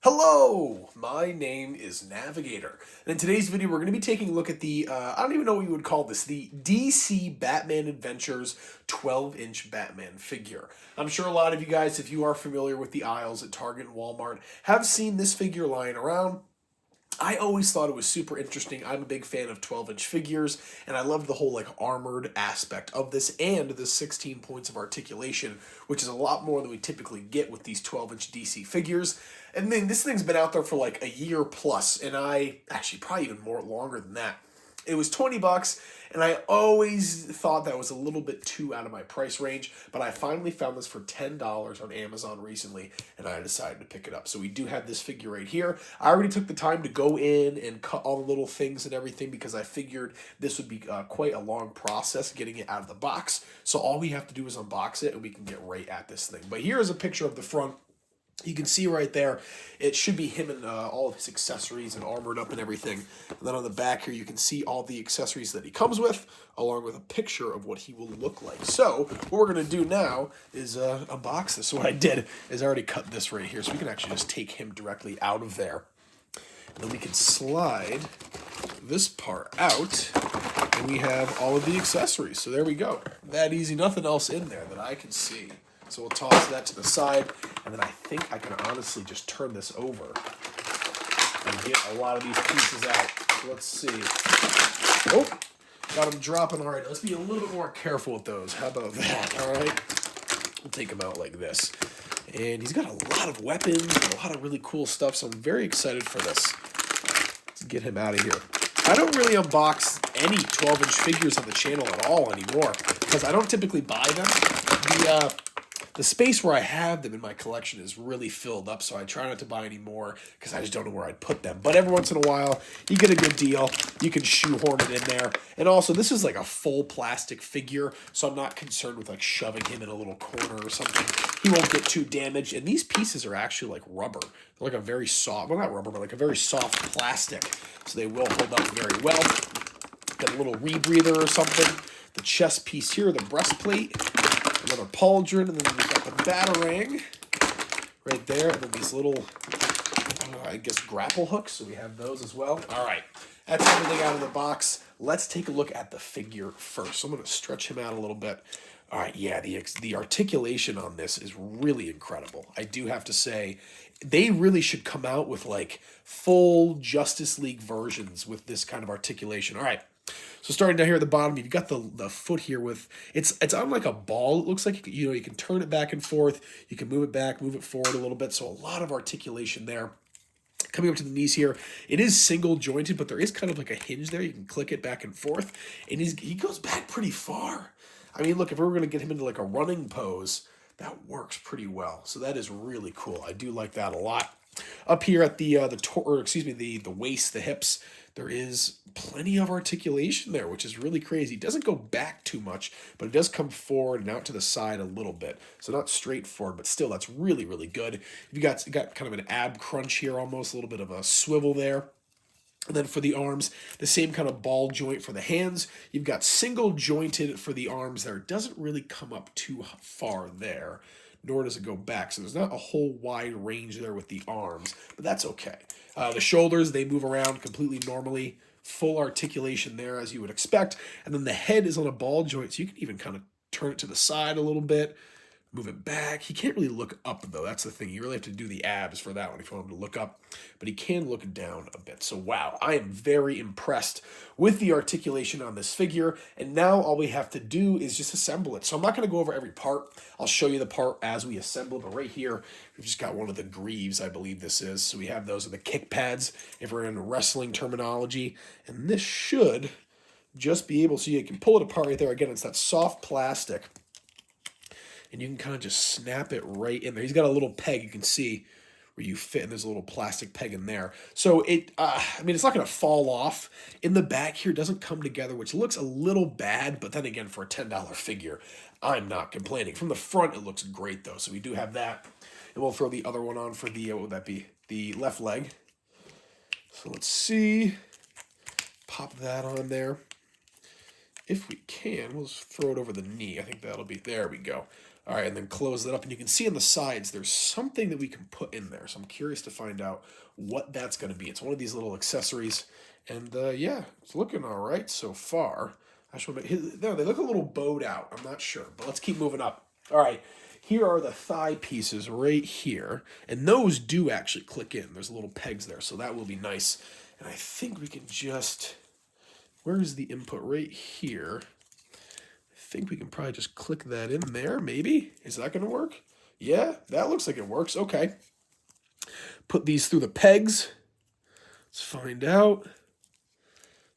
Hello, my name is Navigator, and in today's video we're going to be taking a look at the, I don't even know what you would call this, the DC Batman Adventures 12-inch Batman figure. I'm sure a lot of you guys, if you are familiar with the aisles at Target and Walmart, have seen this figure lying around. I always thought it was super interesting. I'm a big fan of 12-inch figures, and I loved the whole like armored aspect of this and the 16 points of articulation, which is a lot more than we typically get with these 12-inch DC figures. And then this thing's been out there for like a year plus, and I actually probably even more longer than that. It was 20 bucks, and I always thought that was a little bit too out of my price range, but I finally found this for $10 on Amazon recently, and I decided to pick it up. So we do have this figure right here. I already took the time to go in and cut all the little things and everything because I figured this would be quite a long process getting it out of the box. So all we have to do is unbox it, and we can get right at this thing. But here is a picture of the front. You can see right there, it should be him and all of his accessories and armored up and everything. And then on the back here, you can see all the accessories that he comes with, along with a picture of what he will look like. So what we're going to do now is unbox this. So what I did is I already cut this right here, so we can actually just take him directly out of there. And then we can slide this part out, and we have all of the accessories. So there we go. That easy, nothing else in there that I can see. So we'll toss that to the side, and then I think I can honestly just turn this over and get a lot of these pieces out. So let's see. Oh, got them dropping already. Let's be a little bit more careful with those. How about that? All right. We'll take them out like this. And he's got a lot of weapons and a lot of really cool stuff, so I'm very excited for this. Let's get him out of here. I don't really unbox any 12-inch figures on the channel at all anymore because I don't typically buy them. The space where I have them in my collection is really filled up, so I try not to buy any more because I just don't know where I'd put them. But every once in a while, you get a good deal. You can shoehorn it in there. And also, this is like a full plastic figure, so I'm not concerned with like shoving him in a little corner or something. He won't get too damaged. And these pieces are actually like rubber. They're like a very soft, well, not rubber, but like a very soft plastic. So they will hold up very well. Got a little rebreather or something. The chest piece here, the breastplate. Another pauldron, and then we've got the batarang right there, and then these little, I guess, grapple hooks, so we have those as well. All right, that's everything out of the box. Let's take a look at the figure first. So I'm going to stretch him out a little bit. All right, yeah, the articulation on this is really incredible. I do have to say, they really should come out with, like, full Justice League versions with this kind of articulation. All right. So starting down here at the bottom, you've got the foot here with, it's on like a ball. It looks like, you can turn it back and forth. You can move it back, move it forward a little bit. So a lot of articulation there. Coming up to the knees here, it is single jointed, but there is kind of like a hinge there. You can click it back and forth, and he goes back pretty far. I mean, look, if we were going to get him into like a running pose, that works pretty well. So that is really cool. I do like that a lot. Up here at the waist, the hips, there is plenty of articulation there, which is really crazy. It doesn't go back too much, but it does come forward and out to the side a little bit. So not straight forward, but still, that's really, really good. You got kind of an ab crunch here, almost a little bit of a swivel there. And then for the arms, the same kind of ball joint for the hands. You've got single jointed for the arms there. It doesn't really come up too far there, nor does it go back. So there's not a whole wide range there with the arms, but that's okay. The shoulders, they move around completely normally. Full articulation there, as you would expect. And then the head is on a ball joint, so you can even kind of turn it to the side a little bit, move it back. He can't really look up, though. That's the thing. You really have to do the abs for that one if you want him to look up. But he can look down a bit. So, wow, I am very impressed with the articulation on this figure. And now all we have to do is just assemble it. So I'm not going to go over every part. I'll show you the part as we assemble it. But right here, we've just got one of the greaves, I believe this is. So we have those are the kick pads, if we're in wrestling terminology. And this should just be able, so you can pull it apart right there. Again, it's that soft plastic. And you can kind of just snap it right in there. He's got a little peg, you can see, where you fit, and there's a little plastic peg in there. So it's not going to fall off. In the back here, it doesn't come together, which looks a little bad, but then again, for a $10 figure, I'm not complaining. From the front, it looks great, though, so we do have that. And we'll throw the other one on for the, what would that be? The left leg. So let's see. Pop that on there. If we can, we'll just throw it over the knee. I think that'll be, there we go. All right, and then close that up. And you can see on the sides, there's something that we can put in there. So I'm curious to find out what that's going to be. It's one of these little accessories. And yeah, it's looking all right so far. I should make, there, they look a little bowed out. I'm not sure, but let's keep moving up. All right, here are the thigh pieces right here. And those do actually click in. There's little pegs there, so that will be nice. And I think we can just, where's the input? Right here. I think we can probably just click that in there, maybe. Is that going to work? Yeah, that looks like it works. Okay. Put these through the pegs. Let's find out.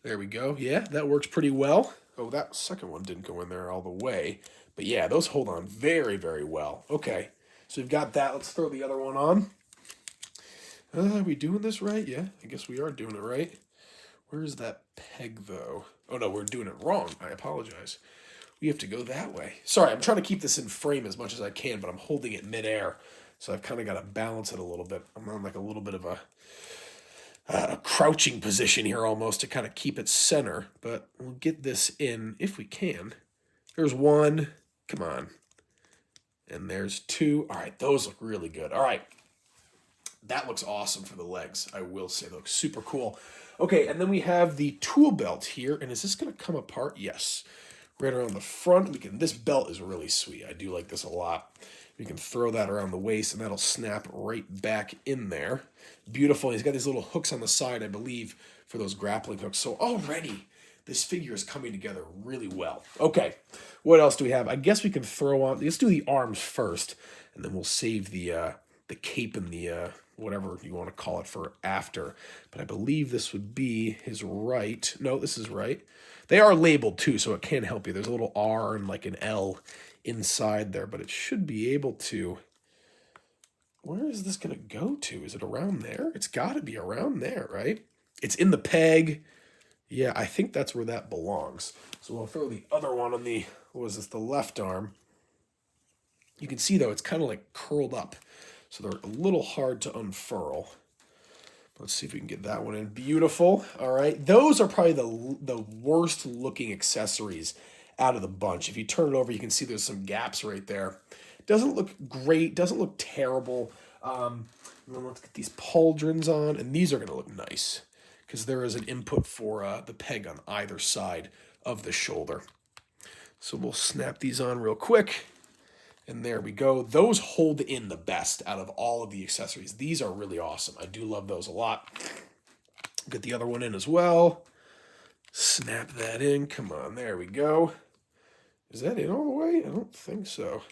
There we go. Yeah, that works pretty well. Oh, that second one didn't go in there all the way. But yeah, those hold on very, very well. Okay, so we've got that. Let's throw the other one on. Are we doing this right? Yeah, I guess we are doing it right. Where is that peg, though? Oh, no, we're doing it wrong. I apologize. We have to go that way. Sorry, I'm trying to keep this in frame as much as I can, but I'm holding it midair. So I've kind of got to balance it a little bit. I'm on like a little bit of a crouching position here almost to kind of keep it center. But we'll get this in if we can. There's one. Come on. And there's two. All right, those look really good. All right. That looks awesome for the legs. I will say, they look super cool. Okay, and then we have the tool belt here. And is this going to come apart? Yes. Right around the front. We can. This belt is really sweet. I do like this a lot. We can throw that around the waist, and that'll snap right back in there. Beautiful. He's got these little hooks on the side, I believe, for those grappling hooks. So already, this figure is coming together really well. Okay, what else do we have? I guess we can throw on. Let's do the arms first, and then we'll save the cape and the whatever you want to call it for after. But I believe this would be his right. No, this is right. They are labeled too, so it can help you. There's a little R and like an L inside there, but it should be able to. Where is this going to go to? Is it around there? It's got to be around there, right? It's in the peg. Yeah, I think that's where that belongs. So we'll throw the other one on the, what was this, the left arm. You can see, though, it's kind of like curled up. So they're a little hard to unfurl. Let's see if we can get that one in. Beautiful. All right. Those are probably the worst looking accessories out of the bunch. If you turn it over, you can see there's some gaps right there. Doesn't look great. Doesn't look terrible. Let's get these pauldrons on. And these are going to look nice because there is an input for the peg on either side of the shoulder. So we'll snap these on real quick. And there we go. Those hold in the best out of all of the accessories. These are really awesome. I do love those a lot. Get the other one in as well. Snap that in. Come on, there we go. Is that in all the way? I don't think so.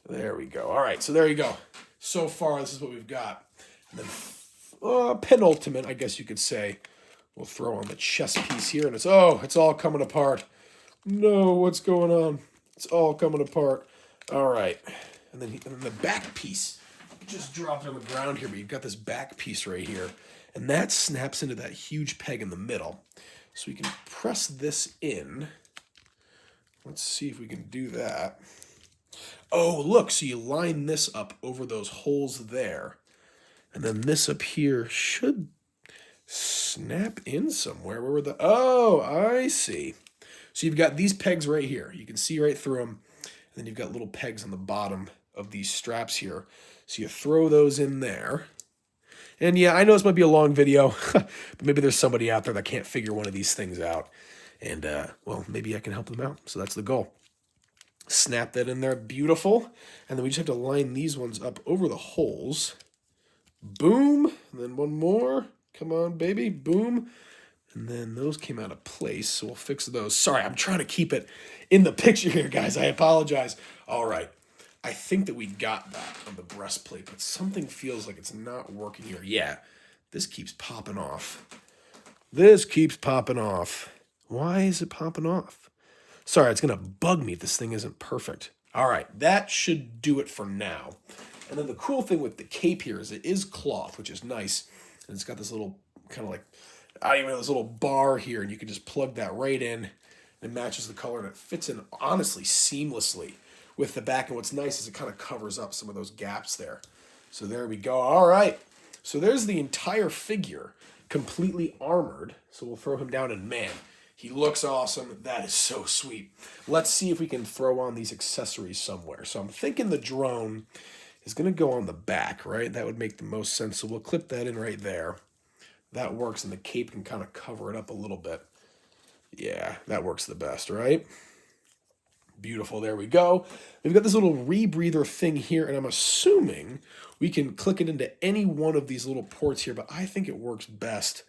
There we go. All right, so there you go. So far, this is what we've got. And then penultimate, I guess you could say. We'll throw on the chest piece here, and it's all coming apart. No, what's going on? It's all coming apart. All right, and then the back piece just dropped on the ground here, but you've got this back piece right here, and that snaps into that huge peg in the middle. So we can press this in. Let's see if we can do that. Oh, look, so you line this up over those holes there, and then this up here should snap in somewhere. Where were the... Oh, I see. So you've got these pegs right here. You can see right through them. And then you've got little pegs on the bottom of these straps here. So you throw those in there. And yeah, I know this might be a long video, but maybe there's somebody out there that can't figure one of these things out. And, well, maybe I can help them out. So that's the goal. Snap that in there. Beautiful. And then we just have to line these ones up over the holes. Boom. And then one more. Come on, baby. Boom. And then those came out of place, so we'll fix those. Sorry, I'm trying to keep it in the picture here, guys. I apologize. All right. I think that we got that on the breastplate, but something feels like it's not working here. Yeah, this keeps popping off. This keeps popping off. Why is it popping off? Sorry, it's going to bug me if this thing isn't perfect. All right, that should do it for now. And then the cool thing with the cape here is it is cloth, which is nice. And it's got this little kind of like... I don't even know, this little bar here, and you can just plug that right in. It matches the color, and it fits in, honestly, seamlessly with the back. And what's nice is it kind of covers up some of those gaps there. So there we go. All right. So there's the entire figure completely armored. So we'll throw him down, and man, He looks awesome. That is so sweet. Let's see if we can throw on these accessories somewhere. So I'm thinking the drone is going to go on the back, right? That would make the most sense. So we'll clip that in right there. That works, and the cape can kind of cover it up a little bit. Yeah, that works the best, right? Beautiful, there we go. We've got this little rebreather thing here, and I'm assuming we can click it into any one of these little ports here, but I think it works best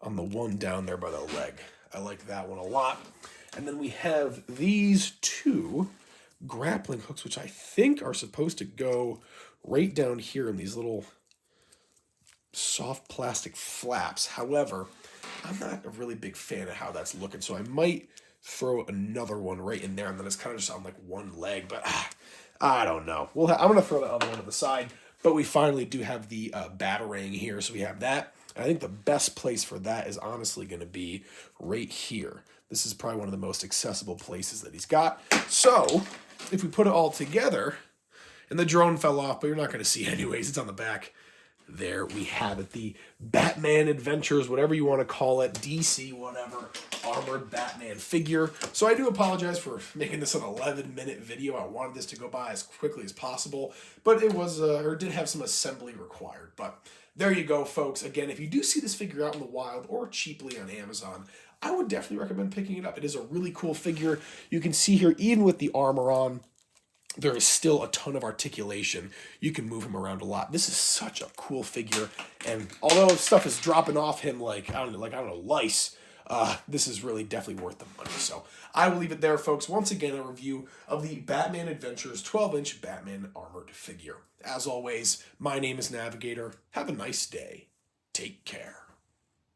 on the one down there by the leg. I like that one a lot. And then we have these two grappling hooks, which I think are supposed to go right down here in these little soft plastic flaps. However, I'm not a really big fan of how that's looking, so I might throw another one right in there, and then it's kind of just on like one leg, but I don't know. I'm going to throw the other one to the side, but we finally do have the batarang here, so we have that. And I think the best place for that is honestly going to be right here. This is probably one of the most accessible places that he's got. So if we put it all together, and the drone fell off, but you're not going to see it anyways, it's on the back. There we have it, the Batman Adventures, whatever you want to call it, DC, whatever, armored Batman figure. So I do apologize for making this an 11-minute video. I wanted this to go by as quickly as possible, but it was, or did have some assembly required. But there you go, folks. Again, if you do see this figure out in the wild or cheaply on Amazon, I would definitely recommend picking it up. It is a really cool figure. You can see here, even with the armor on, there is still a ton of articulation. You can move him around a lot. This is such a cool figure, and although stuff is dropping off him like I don't know, lice, this is really definitely worth the money. So I will leave it there, folks. Once again, a review of the Batman Adventures 12-inch Batman armored figure. As always, my name is Navigator. Have a nice day. Take care.